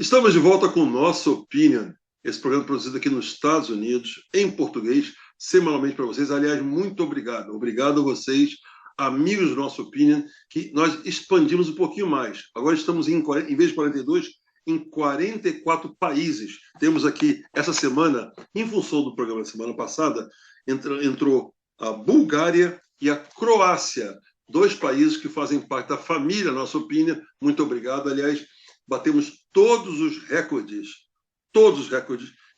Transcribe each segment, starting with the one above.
Estamos de volta com o Nossa Opinion, esse programa produzido aqui nos Estados Unidos, em português, semanalmente para vocês. Aliás, muito obrigado. Obrigado a vocês, amigos do Nossa Opinion, que nós expandimos um pouquinho mais. Agora estamos, em vez de 42, em 44 países. Temos aqui, essa semana, em função do programa da semana passada, entrou a Bulgária e a Croácia, dois países que fazem parte da família Nossa Opinion. Muito obrigado. Aliás, batemos todos os recordes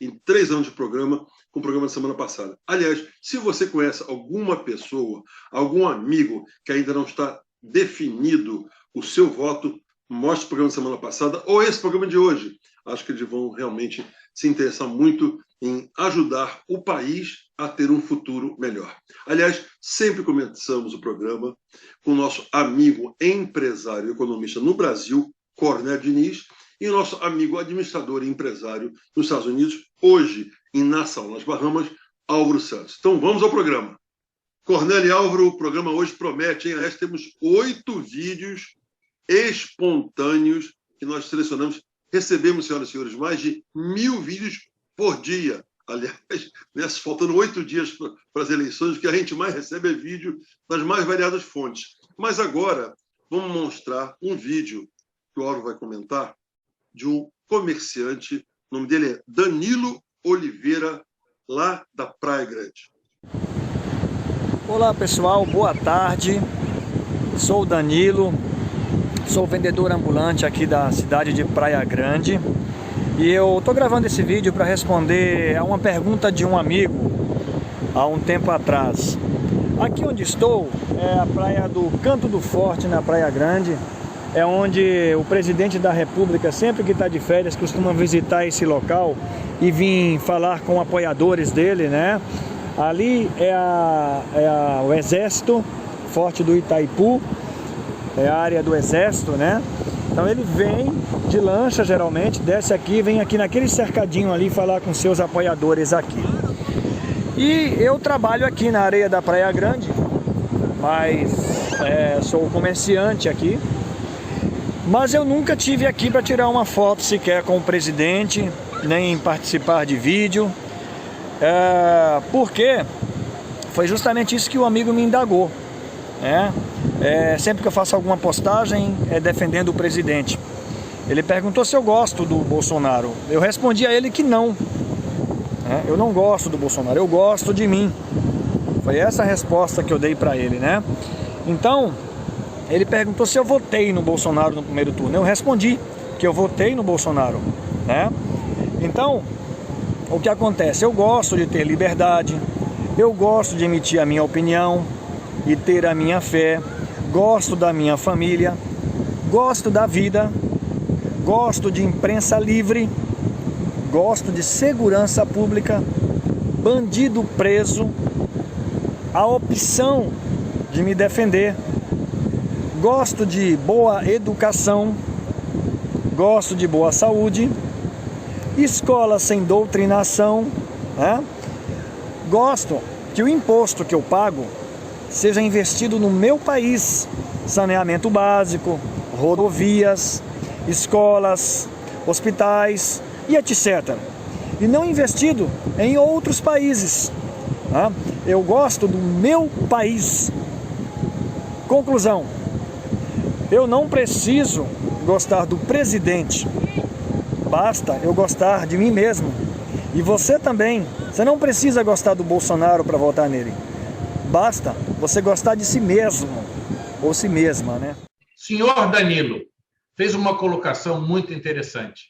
em 3 anos de programa, com o programa da semana passada. Aliás, se você conhece alguma pessoa, algum amigo que ainda não está definido o seu voto, mostre o programa da semana passada ou esse programa de hoje. Acho que eles vão realmente se interessar muito em ajudar o país a ter um futuro melhor. Aliás, sempre começamos o programa com o nosso amigo empresário e economista no Brasil, Cornélio Diniz, e o nosso amigo administrador e empresário nos Estados Unidos, hoje em Nassau, nas Bahamas, Álvaro Santos. Então vamos ao programa. Cornélio e Álvaro, o programa hoje promete, hein? Aliás, temos 8 vídeos espontâneos que nós selecionamos. Recebemos, senhoras e senhores, mais de 1000 vídeos por dia. Aliás, faltando 8 dias para as eleições, o que a gente mais recebe é vídeo das mais variadas fontes. Mas agora, vamos mostrar um vídeo que o Álvaro vai comentar, de um comerciante, o nome dele é Danilo Oliveira, lá da Praia Grande. Olá pessoal, boa tarde, sou o Danilo, sou vendedor ambulante aqui da cidade de Praia Grande e eu estou gravando esse vídeo para responder a uma pergunta de um amigo há um tempo atrás. Aqui onde estou é a praia do Canto do Forte, na Praia Grande. É onde o presidente da República, sempre que está de férias, costuma visitar esse local e vir falar com apoiadores dele, né? Ali é o Exército, Forte do Itaipu, é a área do Exército, né? Então ele vem de lancha, geralmente, desce aqui, vem aqui naquele cercadinho ali falar com seus apoiadores aqui. E eu trabalho aqui na areia da Praia Grande, mas sou comerciante aqui. Mas eu nunca tive aqui para tirar uma foto sequer com o presidente, nem participar de vídeo, porque foi justamente isso que o amigo me indagou, né? Sempre que eu faço alguma postagem defendendo o presidente. Ele perguntou se eu gosto do Bolsonaro. Eu respondi a ele que não. Eu não gosto do Bolsonaro, eu gosto de mim. Foi essa a resposta que eu dei para ele, né? Então, ele perguntou se eu votei no Bolsonaro no primeiro turno. Eu respondi que eu votei no Bolsonaro, né? Então, o que acontece? Eu gosto de ter liberdade, eu gosto de emitir a minha opinião e ter a minha fé, gosto da minha família, gosto da vida, gosto de imprensa livre, gosto de segurança pública, bandido preso, a opção de me defender. Gosto de boa educação, gosto de boa saúde, escola sem doutrinação, né? Gosto que o imposto que eu pago seja investido no meu país, saneamento básico, rodovias, escolas, hospitais e etc. E não investido em outros países, né? Eu gosto do meu país. Conclusão. Eu não preciso gostar do presidente, basta eu gostar de mim mesmo. E você também, você não precisa gostar do Bolsonaro para votar nele. Basta você gostar de si mesmo, ou si mesma, né? Senhor Danilo fez uma colocação muito interessante.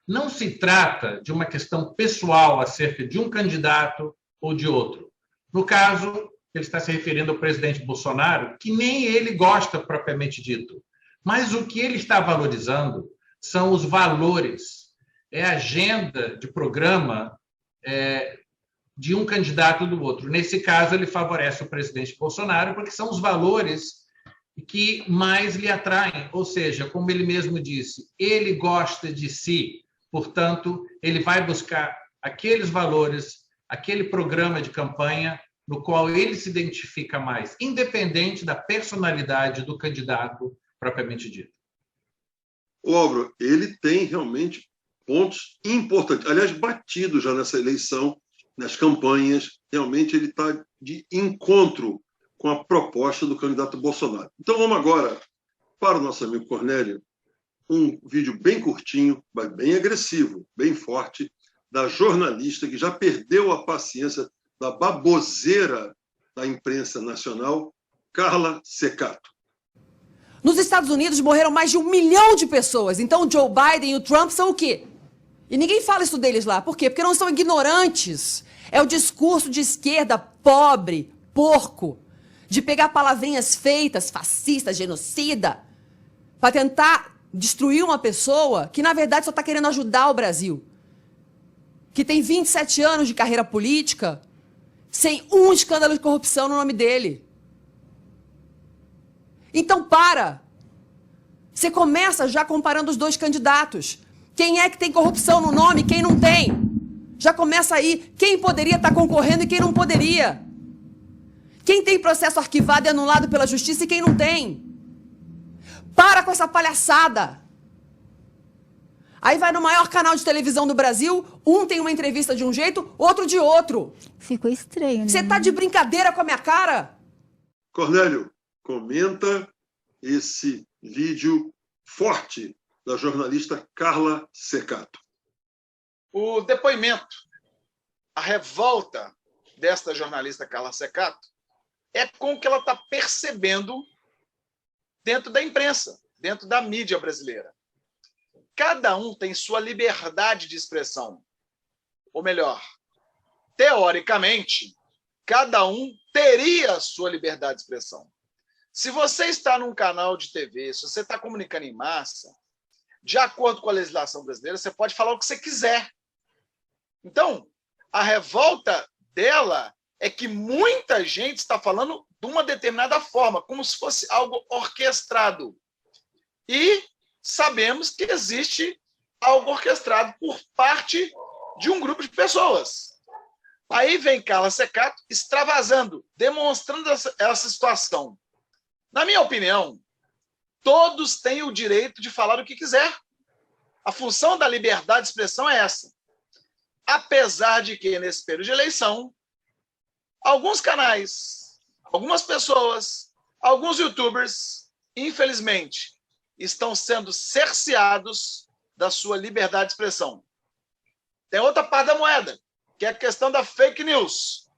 Não se trata de uma questão pessoal acerca de um candidato ou de outro. No caso, ele está se referindo ao presidente Bolsonaro, que nem ele gosta propriamente dito. Mas o que ele está valorizando são os valores, é a agenda de programa de um candidato ou do outro. Nesse caso, ele favorece o presidente Bolsonaro, porque são os valores que mais lhe atraem. Ou seja, como ele mesmo disse, ele gosta de si, portanto, ele vai buscar aqueles valores, aquele programa de campanha no qual ele se identifica mais, independente da personalidade do candidato propriamente dito. Álvaro, ele tem realmente pontos importantes, aliás, batido já nessa eleição, nas campanhas, realmente ele está de encontro com a proposta do candidato Bolsonaro. Então vamos agora para o nosso amigo Cornélio, um vídeo bem curtinho, mas bem agressivo, bem forte, da jornalista que já perdeu a paciência da baboseira da imprensa nacional, Carla Ceccato. Nos Estados Unidos morreram mais de 1 milhão de pessoas. Então o Joe Biden e o Trump são o quê? E ninguém fala isso deles lá. Por quê? Porque não são ignorantes. É o discurso de esquerda pobre, porco, de pegar palavrinhas feitas, fascista, genocida, para tentar destruir uma pessoa que, na verdade, só está querendo ajudar o Brasil. Que tem 27 anos de carreira política, sem um escândalo de corrupção no nome dele. Então, para. Você começa já comparando os dois candidatos. Quem é que tem corrupção no nome, quem não tem? Já começa aí quem poderia estar concorrendo e quem não poderia. Quem tem processo arquivado e anulado pela justiça e quem não tem. Para com essa palhaçada. Aí vai no maior canal de televisão do Brasil, um tem uma entrevista de um jeito, outro de outro. Ficou estranho, né? Você tá de brincadeira com a minha cara? Cornélio, comenta esse vídeo forte da jornalista Carla Ceccato. O depoimento, a revolta desta jornalista Carla Ceccato é com o que ela está percebendo dentro da imprensa, dentro da mídia brasileira. Cada um tem sua liberdade de expressão. Ou melhor, teoricamente, cada um teria a sua liberdade de expressão. Se você está num canal de TV, se você está comunicando em massa, de acordo com a legislação brasileira, você pode falar o que você quiser. Então, a revolta dela é que muita gente está falando de uma determinada forma, como se fosse algo orquestrado. E sabemos que existe algo orquestrado por parte de um grupo de pessoas. Aí vem Carla Ceccato extravasando, demonstrando essa situação. Na minha opinião, todos têm o direito de falar o que quiser. A função da liberdade de expressão é essa. Apesar de que, nesse período de eleição, alguns canais, algumas pessoas, alguns youtubers, infelizmente, estão sendo cerceados da sua liberdade de expressão. Tem outra parte da moeda, que é a questão da fake news.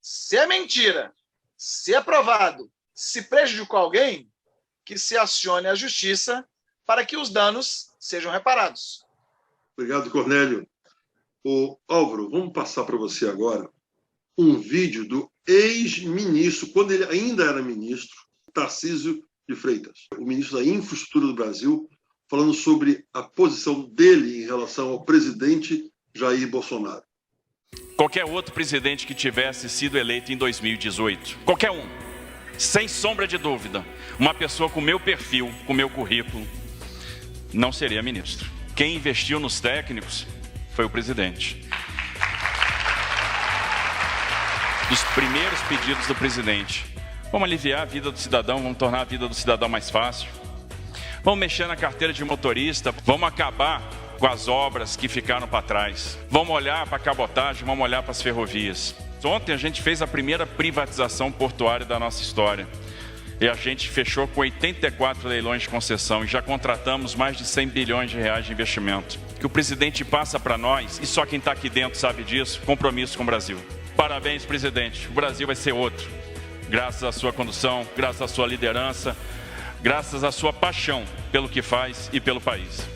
Se é mentira, se é provado, se prejudicou alguém, que se acione a justiça para que os danos sejam reparados. Obrigado, Cornélio. Álvaro, vamos passar para você agora um vídeo do ex-ministro, quando ele ainda era ministro, Tarcísio de Freitas, o ministro da Infraestrutura do Brasil, falando sobre a posição dele em relação ao presidente Jair Bolsonaro. Qualquer outro presidente que tivesse sido eleito em 2018, qualquer um, sem sombra de dúvida, uma pessoa com meu perfil, com meu currículo, não seria ministro. Quem investiu nos técnicos foi o presidente. Dos primeiros pedidos do presidente: vamos aliviar a vida do cidadão, vamos tornar a vida do cidadão mais fácil. Vamos mexer na carteira de motorista, vamos acabar com as obras que ficaram para trás. Vamos olhar para a cabotagem, vamos olhar para as ferrovias. Ontem a gente fez a primeira privatização portuária da nossa história. E a gente fechou com 84 leilões de concessão e já contratamos mais de 100 bilhões de reais de investimento. Que o presidente passa para nós, e só quem está aqui dentro sabe disso, compromisso com o Brasil. Parabéns, presidente. O Brasil vai ser outro. Graças à sua condução, graças à sua liderança, graças à sua paixão pelo que faz e pelo país.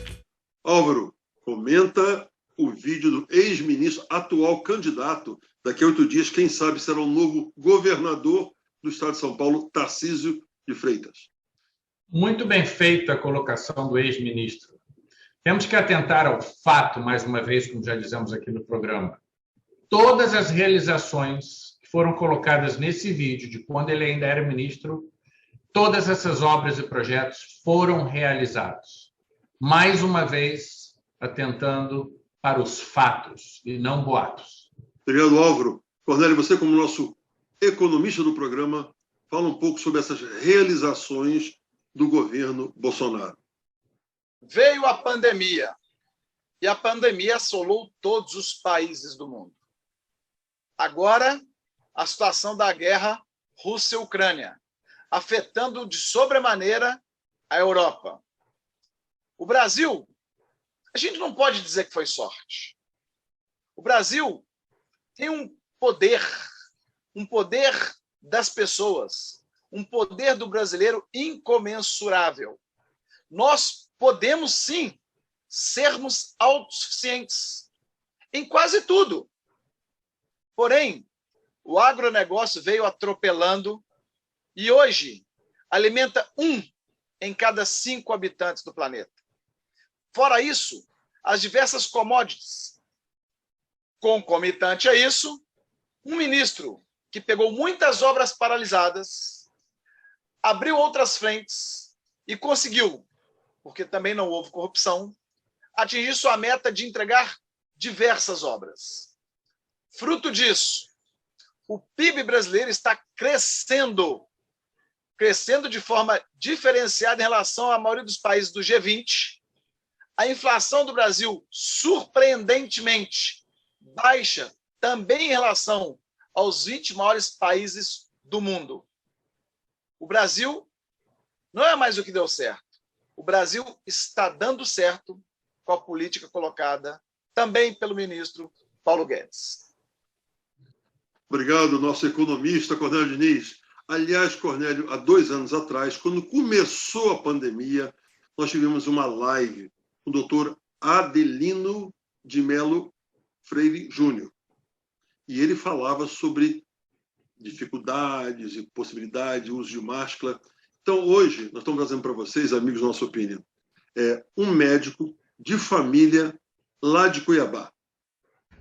Álvaro, comenta o vídeo do ex-ministro, atual candidato, daqui a 8 dias, quem sabe será o novo governador do estado de São Paulo, Tarcísio de Freitas. Muito bem feita a colocação do ex-ministro. Temos que atentar ao fato, mais uma vez, como já dizemos aqui no programa. Todas as realizações que foram colocadas nesse vídeo, de quando ele ainda era ministro, todas essas obras e projetos foram realizados. Mais uma vez, atentando para os fatos e não boatos. Obrigado, Álvaro. Cornélio, você como nosso economista do programa, fala um pouco sobre essas realizações do governo Bolsonaro. Veio a pandemia e a pandemia assolou todos os países do mundo. Agora, a situação da guerra Rússia-Ucrânia, afetando de sobremaneira a Europa. O Brasil, a gente não pode dizer que foi sorte. O Brasil tem um poder das pessoas, um poder do brasileiro incomensurável. Nós podemos, sim, sermos autossuficientes em quase tudo. Porém, o agronegócio veio atropelando e hoje alimenta 1 em cada 5 habitantes do planeta. Fora isso, as diversas commodities. Concomitante a isso, um ministro que pegou muitas obras paralisadas, abriu outras frentes e conseguiu, porque também não houve corrupção, atingir sua meta de entregar diversas obras. Fruto disso, o PIB brasileiro está crescendo de forma diferenciada em relação à maioria dos países do G20. A inflação do Brasil, surpreendentemente, baixa também em relação aos 20 maiores países do mundo. O Brasil não é mais o que deu certo. O Brasil está dando certo com a política colocada também pelo ministro Paulo Guedes. Obrigado, nosso economista Cornélio Diniz. Aliás, Cornélio, há 2 anos atrás, quando começou a pandemia, nós tivemos uma live com o doutor Adelino de Melo Freire Júnior. E ele falava sobre dificuldades e possibilidade de uso de máscara. Então, hoje, nós estamos trazendo para vocês, amigos da Nossa Opinião, um médico de família lá de Cuiabá.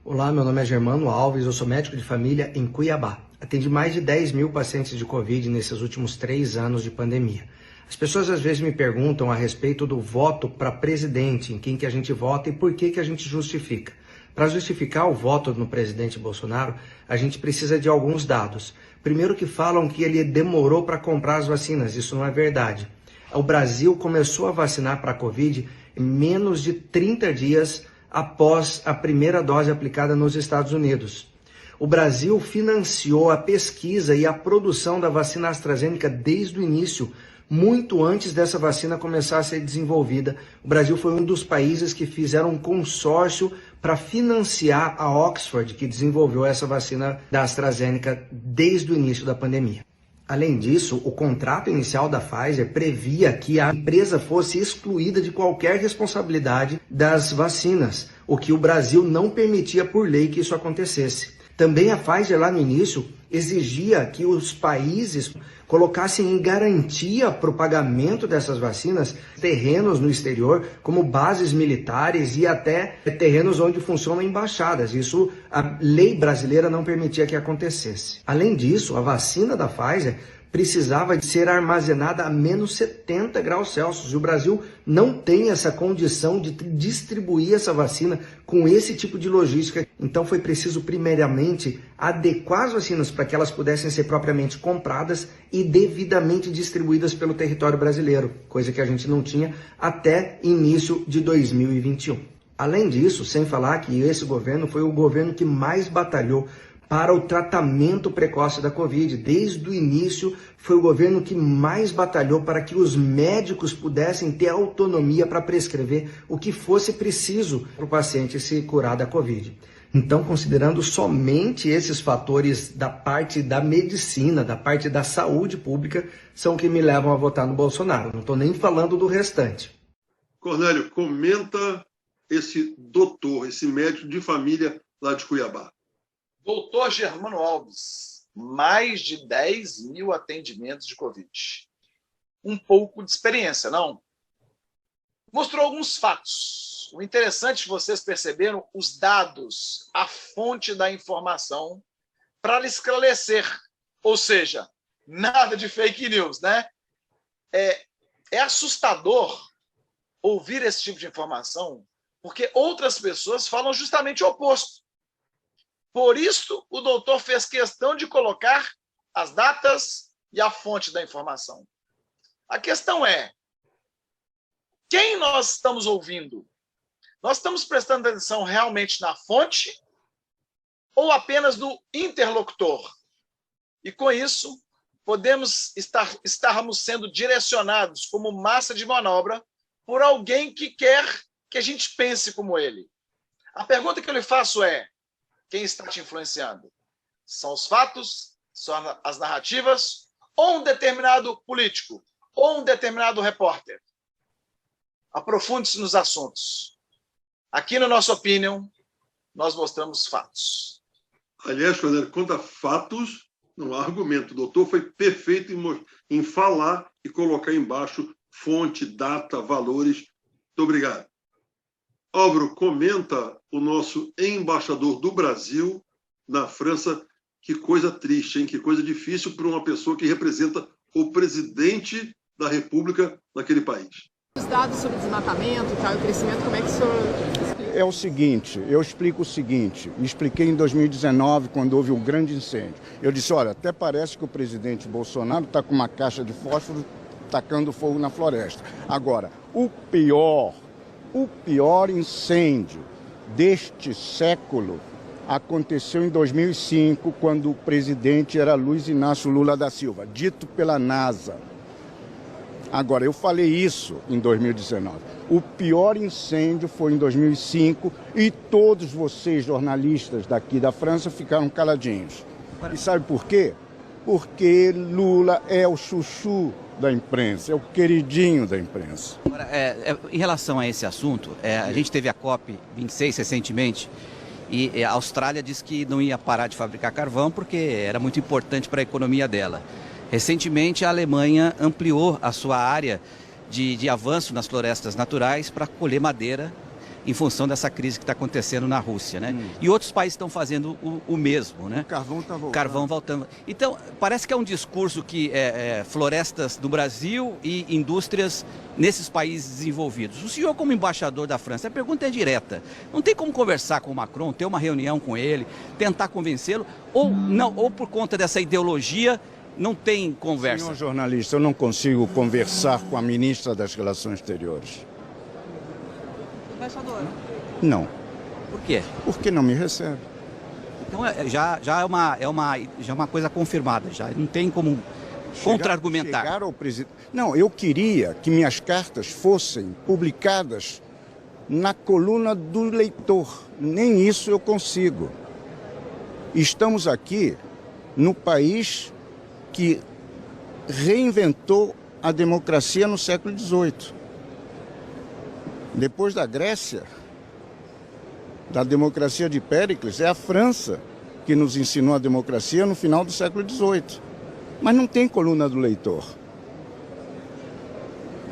Olá, meu nome é Germano Alves, eu sou médico de família em Cuiabá. Atendi mais de 10 mil pacientes de Covid nesses últimos 3 anos de pandemia. As pessoas às vezes me perguntam a respeito do voto para presidente, em quem que a gente vota e por que que a gente justifica. Para justificar o voto no presidente Bolsonaro, a gente precisa de alguns dados. Primeiro que falam que ele demorou para comprar as vacinas, isso não é verdade. O Brasil começou a vacinar para a Covid em menos de 30 dias após a primeira dose aplicada nos Estados Unidos. O Brasil financiou a pesquisa e a produção da vacina AstraZeneca desde o início, muito antes dessa vacina começar a ser desenvolvida. O Brasil foi um dos países que fizeram um consórcio para financiar a Oxford, que desenvolveu essa vacina da AstraZeneca desde o início da pandemia. Além disso, o contrato inicial da Pfizer previa que a empresa fosse excluída de qualquer responsabilidade das vacinas, o que o Brasil não permitia por lei que isso acontecesse. Também a Pfizer, lá no início, exigia que os países colocassem em garantia para o pagamento dessas vacinas terrenos no exterior, como bases militares e até terrenos onde funcionam embaixadas. Isso a lei brasileira não permitia que acontecesse. Além disso, a vacina da Pfizer precisava de ser armazenada a menos 70 graus Celsius. E o Brasil não tem essa condição de distribuir essa vacina com esse tipo de logística. Então foi preciso, primeiramente, adequar as vacinas para que elas pudessem ser propriamente compradas e devidamente distribuídas pelo território brasileiro, coisa que a gente não tinha até início de 2021. Além disso, sem falar que esse governo foi o governo que mais batalhou para o tratamento precoce da Covid. Desde o início, foi o governo que mais batalhou para que os médicos pudessem ter autonomia para prescrever o que fosse preciso para o paciente se curar da Covid. Então, considerando somente esses fatores da parte da medicina, da parte da saúde pública, são que me levam a votar no Bolsonaro. Não estou nem falando do restante. Cornélio, comenta esse doutor, esse médico de família lá de Cuiabá. Doutor Germano Alves, mais de 10 mil atendimentos de Covid. Um pouco de experiência, não? Mostrou alguns fatos. O interessante, vocês perceberam os dados, a fonte da informação, para esclarecer. Ou seja, nada de fake news, né? É assustador ouvir esse tipo de informação, porque outras pessoas falam justamente o oposto. Por isso, o doutor fez questão de colocar as datas e a fonte da informação. A questão é, quem nós estamos ouvindo? Nós estamos prestando atenção realmente na fonte ou apenas no interlocutor? E com isso, podemos estarmos sendo direcionados como massa de manobra por alguém que quer que a gente pense como ele. A pergunta que eu lhe faço é: quem está te influenciando? São os fatos? São as narrativas? Ou um determinado político? Ou um determinado repórter? Aprofunde-se nos assuntos. Aqui no Nossa Opinion, nós mostramos fatos. Aliás, Fernando, quanto a fatos, não há argumento. O doutor foi perfeito em falar e colocar embaixo fonte, data, valores. Muito obrigado. Álvaro, comenta o nosso embaixador do Brasil na França. Que coisa triste, hein? Que coisa difícil para uma pessoa que representa o presidente da República naquele país. Os dados sobre desmatamento, o crescimento, como é que o senhor explica? É o seguinte, eu explico o seguinte, expliquei em 2019, quando houve um grande incêndio. Eu disse, olha, até parece que o presidente Bolsonaro está com uma caixa de fósforo tacando fogo na floresta. Agora, o pior incêndio deste século aconteceu em 2005, quando o presidente era Luiz Inácio Lula da Silva, dito pela NASA. Agora, eu falei isso em 2019. O pior incêndio foi em 2005 e todos vocês, jornalistas daqui da França, ficaram caladinhos. E sabe por quê? Porque Lula é o chuchu da imprensa, é o queridinho da imprensa. Agora, em relação a esse assunto, a gente teve a COP26 recentemente e a Austrália disse que não ia parar de fabricar carvão porque era muito importante para a economia dela. Recentemente, a Alemanha ampliou a sua área de avanço nas florestas naturais para colher madeira em função dessa crise que está acontecendo na Rússia, né? E outros países estão fazendo o mesmo, né? O carvão está voltando. Carvão voltando. Então, parece que é um discurso que florestas no Brasil e indústrias nesses países desenvolvidos. O senhor, como embaixador da França, a pergunta é direta. Não tem como conversar com o Macron, ter uma reunião com ele, tentar convencê-lo, ou não, ou por conta dessa ideologia não tem conversa? Senhor jornalista, eu não consigo conversar com a ministra das Relações Exteriores. Embaixador? Não. Por quê? Porque não me recebe. Então já é uma coisa confirmada, já não tem como contra-argumentar. Chegar ao presidente. Não, eu queria que minhas cartas fossem publicadas na coluna do leitor. Nem isso eu consigo. Estamos aqui no país que reinventou a democracia no século XVIII. Depois da Grécia, da democracia de Péricles, é a França que nos ensinou a democracia no final do século XVIII. Mas não tem coluna do leitor.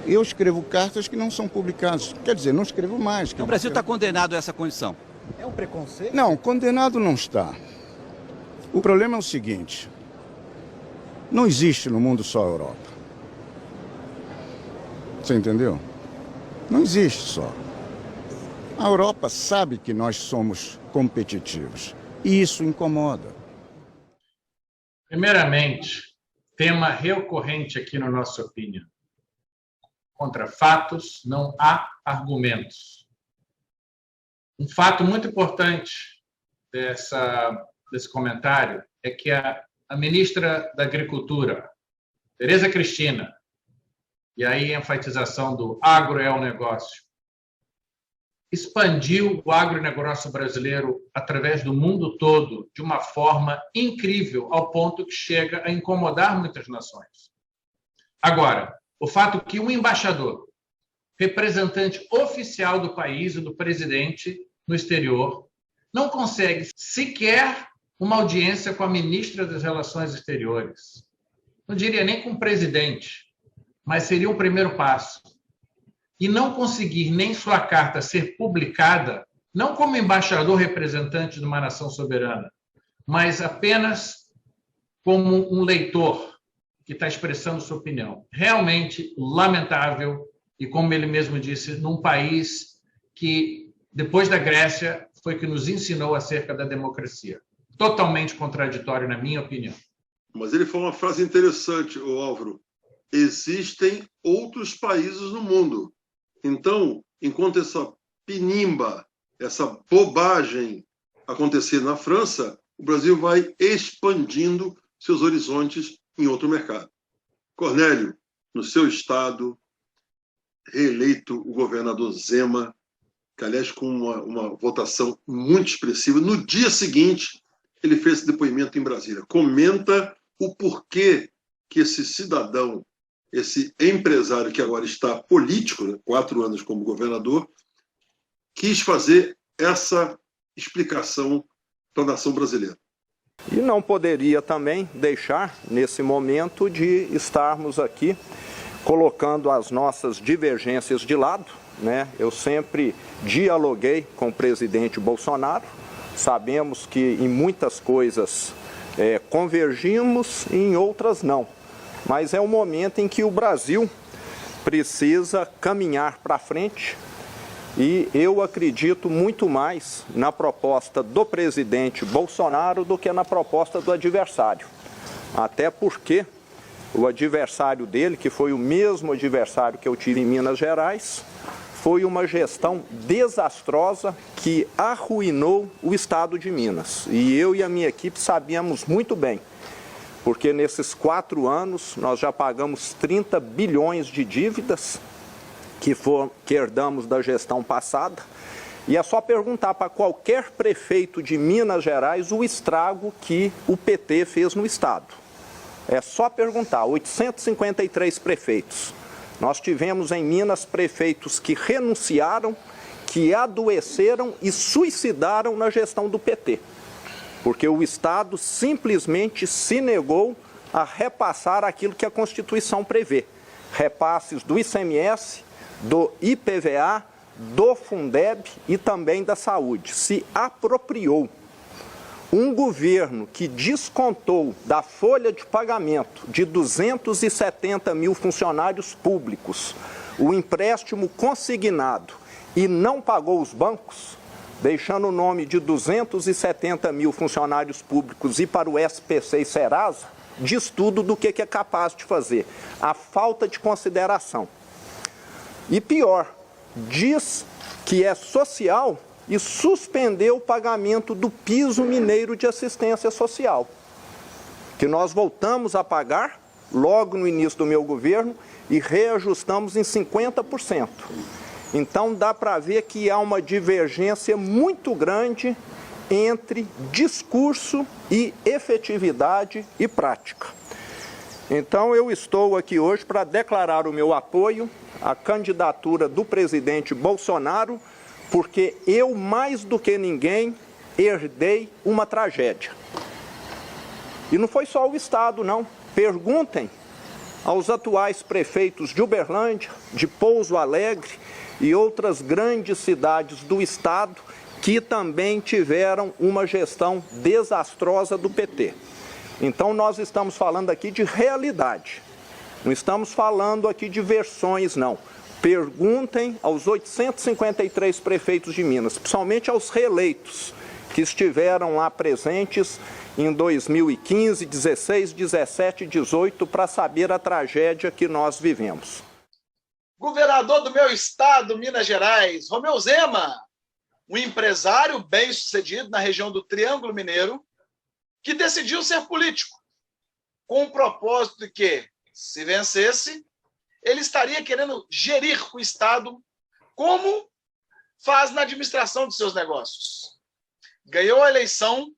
Eu escrevo cartas que não são publicadas. Quer dizer, não escrevo mais. O Brasil está condenado a essa condição. É um preconceito? Não, condenado não está. O problema é o seguinte: não existe no mundo só a Europa. Você entendeu? Não existe só. A Europa sabe que nós somos competitivos e isso incomoda. Primeiramente, tema recorrente aqui no Nossa Opinion. Contra fatos não há argumentos. Um fato muito importante desse comentário é que a ministra da Agricultura, Tereza Cristina, e aí a enfatização do agro é o negócio, expandiu o agronegócio brasileiro através do mundo todo de uma forma incrível, ao ponto que chega a incomodar muitas nações. Agora, o fato que um embaixador, representante oficial do país e do presidente no exterior, não consegue sequer uma audiência com a ministra das Relações Exteriores. Não diria nem com o presidente, mas seria o primeiro passo. E não conseguir nem sua carta ser publicada, não como embaixador representante de uma nação soberana, mas apenas como um leitor que está expressando sua opinião. Realmente lamentável, e como ele mesmo disse, num país que, depois da Grécia, foi que nos ensinou acerca da democracia. Totalmente contraditório, na minha opinião. Mas ele falou uma frase interessante, Álvaro. Existem outros países no mundo. Então, enquanto essa pinimba, essa bobagem acontecer na França, o Brasil vai expandindo seus horizontes em outro mercado. Cornélio, no seu estado, reeleito o governador Zema, que, aliás, com uma votação muito expressiva. No dia seguinte, ele fez esse depoimento em Brasília. Comenta o porquê que esse cidadão, esse empresário que agora está político, né, 4 anos como governador, quis fazer essa explicação para a nação brasileira. E não poderia também deixar, nesse momento, de estarmos aqui colocando as nossas divergências de lado, né? Eu sempre dialoguei com o presidente Bolsonaro, sabemos que em muitas coisas convergimos e em outras não. Mas é um momento em que o Brasil precisa caminhar para frente e eu acredito muito mais na proposta do presidente Bolsonaro do que na proposta do adversário. Até porque o adversário dele, que foi o mesmo adversário que eu tive em Minas Gerais, foi uma gestão desastrosa que arruinou o estado de Minas. E eu e a minha equipe sabíamos muito bem, porque nesses 4 anos nós já pagamos 30 bilhões de dívidas que herdamos da gestão passada. E é só perguntar para qualquer prefeito de Minas Gerais o estrago que o PT fez no estado. É só perguntar, 853 prefeitos. Nós tivemos em Minas prefeitos que renunciaram, que adoeceram e suicidaram na gestão do PT. Porque o Estado simplesmente se negou a repassar aquilo que a Constituição prevê. Repasses do ICMS, do IPVA, do Fundeb e também da saúde. Se apropriou. Um governo que descontou da folha de pagamento de 270 mil funcionários públicos o empréstimo consignado e não pagou os bancos, deixando o nome de 270 mil funcionários públicos ir para o SPC e Serasa, diz tudo do que é capaz de fazer. A falta de consideração. E pior, diz que é social e suspendeu o pagamento do piso mineiro de assistência social, que nós voltamos a pagar logo no início do meu governo e reajustamos em 50%. Então dá para ver que há uma divergência muito grande entre discurso e efetividade e prática. Então eu estou aqui hoje para declarar o meu apoio à candidatura do presidente Bolsonaro, porque eu, mais do que ninguém, herdei uma tragédia. E não foi só o Estado, não. Perguntem aos atuais prefeitos de Uberlândia, de Pouso Alegre e outras grandes cidades do Estado que também tiveram uma gestão desastrosa do PT. Então nós estamos falando aqui de realidade. Não estamos falando aqui de versões, não. Perguntem aos 853 prefeitos de Minas, principalmente aos reeleitos, que estiveram lá presentes em 2015, 16, 17 e 18, para saber a tragédia que nós vivemos. Governador do meu estado, Minas Gerais, Romeu Zema, um empresário bem-sucedido na região do Triângulo Mineiro, que decidiu ser político, com o propósito de que, se vencesse, ele estaria querendo gerir o Estado como faz na administração de seus negócios. Ganhou a eleição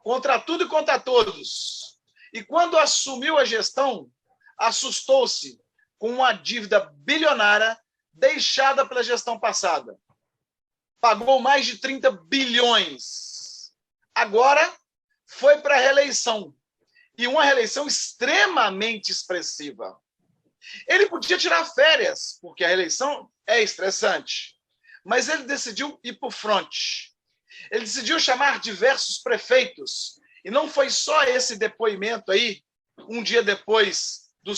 contra tudo e contra todos. E quando assumiu a gestão, assustou-se com uma dívida bilionária deixada pela gestão passada. Pagou mais de 30 bilhões. Agora foi para a reeleição. E uma reeleição extremamente expressiva. Ele podia tirar férias, porque a reeleição é estressante. Mas ele decidiu ir para o fronte. Ele decidiu chamar diversos prefeitos. E não foi só esse depoimento aí, um dia depois do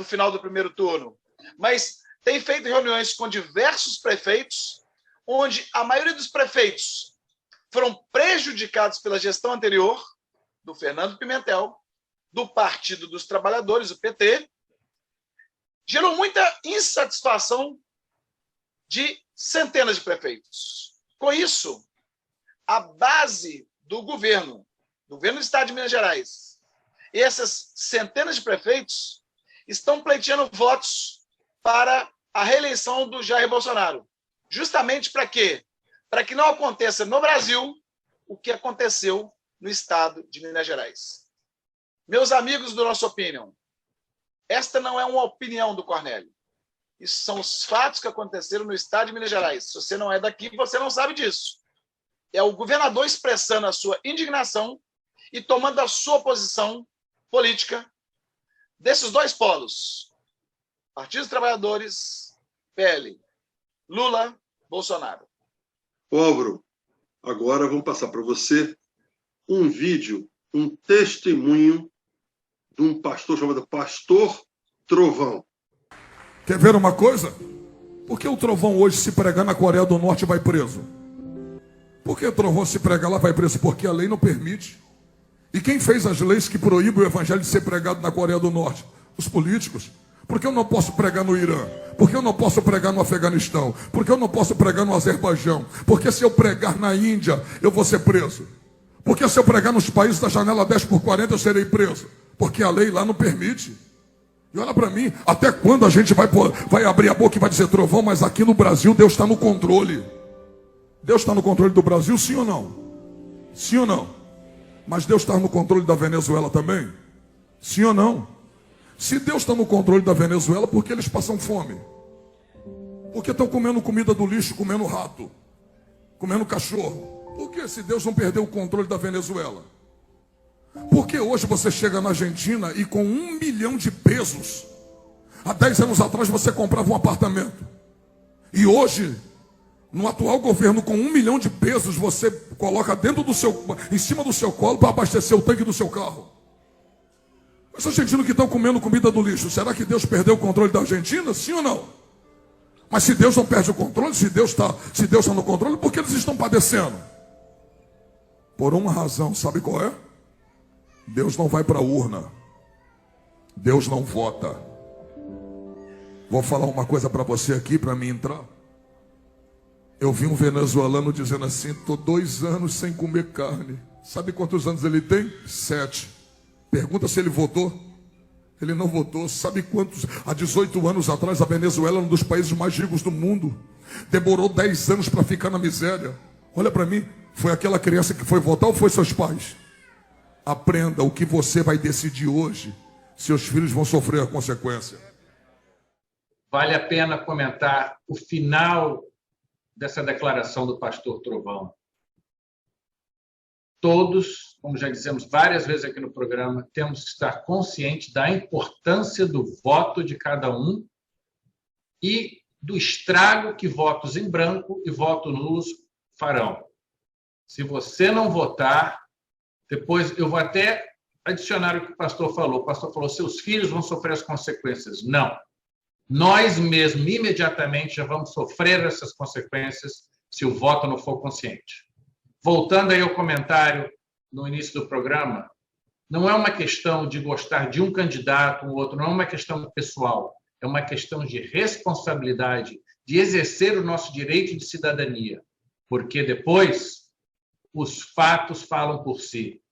final do primeiro turno. Mas tem feito reuniões com diversos prefeitos, onde a maioria dos prefeitos foram prejudicados pela gestão anterior, do Fernando Pimentel, do Partido dos Trabalhadores, o PT, gerou muita insatisfação de centenas de prefeitos. Com isso, a base do governo do Estado de Minas Gerais, e essas centenas de prefeitos estão pleiteando votos para a reeleição do Jair Bolsonaro. Justamente para quê? Para que não aconteça no Brasil o que aconteceu no Estado de Minas Gerais. Meus amigos do Nosso Opinion, esta não é uma opinião do Cornélio. Isso são os fatos que aconteceram no Estado de Minas Gerais. Se você não é daqui, você não sabe disso. É o governador expressando a sua indignação e tomando a sua posição política desses dois polos. Partido dos Trabalhadores, PL. Lula, Bolsonaro. Álvaro, agora vamos passar para você um vídeo, um testemunho de um pastor chamado Pastor Trovão. Quer ver uma coisa? Por que o Trovão hoje, se pregar na Coreia do Norte, vai preso? Por que o Trovão, se pregar lá, vai preso? Porque a lei não permite. E quem fez as leis que proíbem o evangelho de ser pregado na Coreia do Norte? Os políticos. Por que eu não posso pregar no Irã? Por que eu não posso pregar no Afeganistão? Por que eu não posso pregar no Azerbaijão? Porque se eu pregar na Índia, eu vou ser preso. Porque se eu pregar nos países da janela 10/40, eu serei preso. Porque a lei lá não permite. E olha para mim, até quando a gente vai abrir a boca e vai dizer Trovão, mas aqui no Brasil Deus está no controle. Deus está no controle do Brasil, sim ou não? Sim ou não? Mas Deus está no controle da Venezuela também? Sim ou não? Se Deus está no controle da Venezuela, por que eles passam fome? Porque estão comendo comida do lixo, comendo rato, comendo cachorro. Por que se Deus não perdeu o controle da Venezuela? Por que hoje você chega na Argentina e com 1 milhão de pesos, há 10 anos atrás você comprava um apartamento. E hoje, no atual governo, com 1 milhão de pesos, você coloca em cima do seu colo para abastecer o tanque do seu carro. Os argentinos que estão comendo comida do lixo, será que Deus perdeu o controle da Argentina? Sim ou não? Mas se Deus não perde o controle, se Deus está no controle, por que eles estão padecendo? Por uma razão, sabe qual é? Deus não vai para a urna. Deus não vota. Vou falar uma coisa para você aqui, para mim entrar. Eu vi um venezuelano dizendo assim, estou 2 anos sem comer carne. Sabe quantos anos ele tem? 7. Pergunta se ele votou. Ele não votou. Sabe quantos? Há 18 anos atrás, a Venezuela, um dos países mais ricos do mundo, demorou 10 anos para ficar na miséria. Olha para mim, foi aquela criança que foi votar ou foi seus pais? Aprenda o que você vai decidir hoje. Seus filhos vão sofrer a consequência. Vale a pena comentar o final dessa declaração do pastor Trovão. Todos, como já dizemos várias vezes aqui no programa, temos que estar conscientes da importância do voto de cada um e do estrago que votos em branco e votos nulos farão. Se você não votar, depois eu vou até adicionar o que o pastor falou. O pastor falou, seus filhos vão sofrer as consequências. Não. Nós mesmos, imediatamente, já vamos sofrer essas consequências se o voto não for consciente. Voltando aí ao comentário no início do programa, não é uma questão de gostar de um candidato ou outro, não é uma questão pessoal, é uma questão de responsabilidade, de exercer o nosso direito de cidadania, porque depois os fatos falam por si.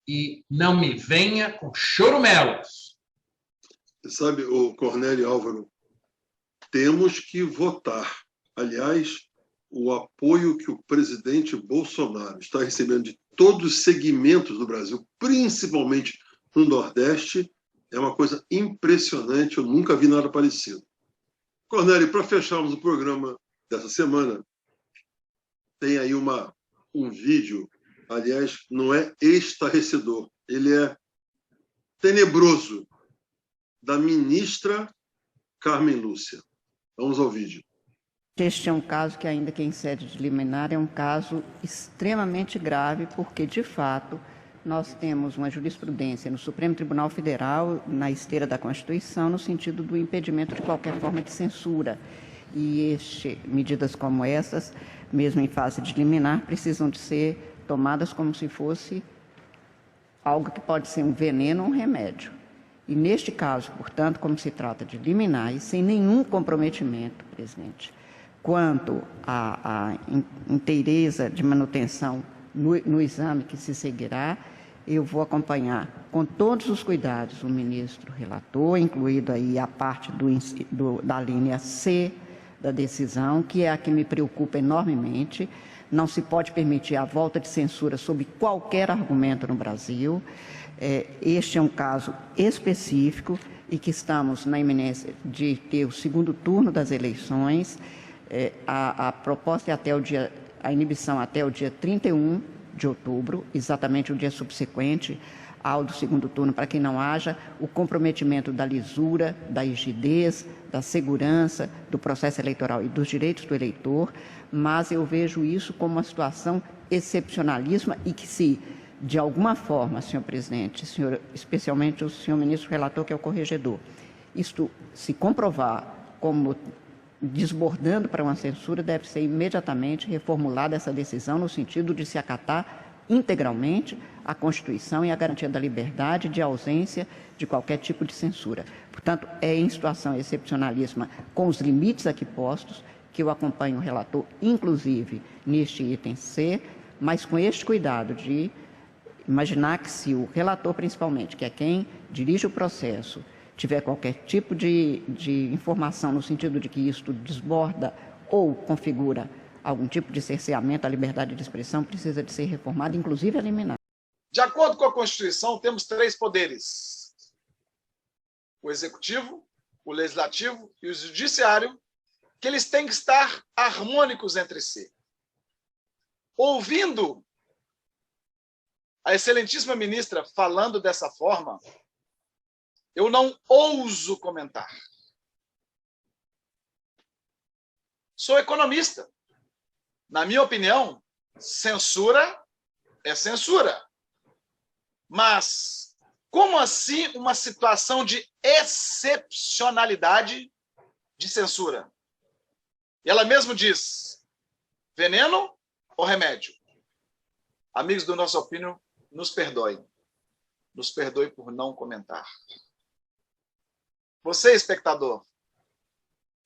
E não me venha com chorumelas. Sabe, o Cornélio e Álvaro, temos que votar. Aliás, o apoio que o presidente Bolsonaro está recebendo de todos os segmentos do Brasil, principalmente no Nordeste, é uma coisa impressionante. Eu nunca vi nada parecido. Cornélio, para fecharmos o programa dessa semana, tem aí um vídeo, aliás, não é estarrecedor, ele é tenebroso, da ministra Carmen Lúcia. Vamos ao vídeo. Este é um caso que, ainda que em sede de liminar, é um caso extremamente grave, porque, de fato, nós temos uma jurisprudência no Supremo Tribunal Federal, na esteira da Constituição, no sentido do impedimento de qualquer forma de censura. E medidas como essas, mesmo em fase de liminar, precisam de ser tomadas como se fosse algo que pode ser um veneno ou um remédio. E, neste caso, portanto, como se trata de liminar e sem nenhum comprometimento, presidente, quanto à inteireza de manutenção no exame que se seguirá, eu vou acompanhar com todos os cuidados o ministro relator, incluído aí a parte da linha C da decisão, que é a que me preocupa enormemente. Não se pode permitir a volta de censura sob qualquer argumento no Brasil. Este é um caso específico e que estamos na iminência de ter o segundo turno das eleições. A proposta é a inibição até o dia 31 de outubro, exatamente o dia subsequente ao do segundo turno, para que não haja o comprometimento da lisura, da rigidez, da segurança do processo eleitoral e dos direitos do eleitor, mas eu vejo isso como uma situação excepcionalíssima e que, se de alguma forma, senhor presidente, especialmente o senhor ministro relator, que é o corregedor, isto se comprovar como desbordando para uma censura, deve ser imediatamente reformulada essa decisão no sentido de se acatar integralmente a Constituição e a garantia da liberdade de ausência de qualquer tipo de censura. Portanto, é em situação excepcionalíssima, com os limites aqui postos, que eu acompanho o relator, inclusive neste item C, mas com este cuidado de imaginar que, se o relator, principalmente, que é quem dirige o processo, tiver qualquer tipo de informação no sentido de que isto desborda ou configura algum tipo de cerceamento à liberdade de expressão, precisa de ser reformado, inclusive eliminado. De acordo com a Constituição, temos 3 poderes: o Executivo, o Legislativo e o Judiciário, que eles têm que estar harmônicos entre si. Ouvindo a excelentíssima ministra falando dessa forma, eu não ouso comentar. Sou economista. Na minha opinião, censura é censura. Mas como assim uma situação de excepcionalidade de censura? E ela mesmo diz: veneno ou remédio? Amigos do Nossa Opinião, nos perdoem. Nos perdoe por não comentar. Você, espectador,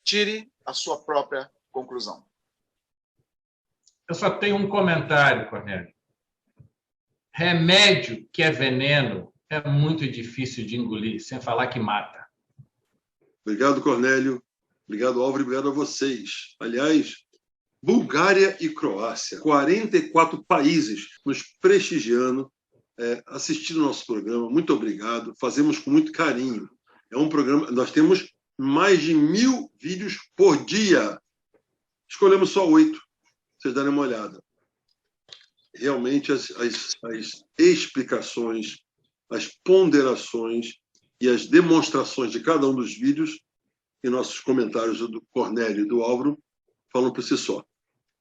tire a sua própria conclusão. Eu só tenho um comentário, Cornélio. Remédio que é veneno é muito difícil de engolir, sem falar que mata. Obrigado, Cornélio. Obrigado, Álvaro. Obrigado a vocês. Aliás, Bulgária e Croácia, 44 países nos prestigiando, assistindo ao nosso programa. Muito obrigado. Fazemos com muito carinho. É um programa, nós temos mais de 1000 vídeos por dia. Escolhemos só 8, vocês darem uma olhada. Realmente, as explicações, as ponderações e as demonstrações de cada um dos vídeos e nossos comentários do Cornélio e do Álvaro falam por si só.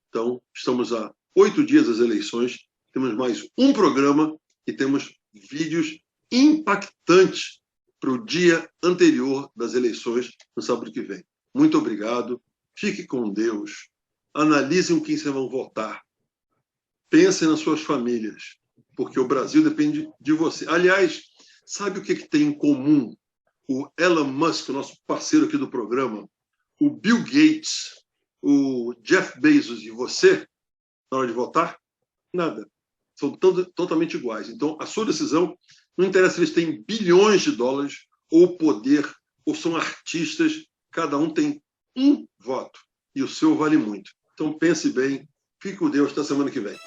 Então, estamos a 8 dias das eleições, temos mais um programa e temos vídeos impactantes para o dia anterior das eleições, no sábado que vem. Muito obrigado. Fique com Deus. Analisem quem vocês vão votar. Pensem nas suas famílias, porque o Brasil depende de você. Aliás, sabe o que tem em comum o Elon Musk, nosso parceiro aqui do programa, o Bill Gates, o Jeff Bezos e você, na hora de votar? Nada. São totalmente iguais. Então, a sua decisão, não interessa se eles têm bilhões de dólares, ou poder, ou são artistas, cada um tem um voto, e o seu vale muito. Então, pense bem. Fique com Deus até semana que vem.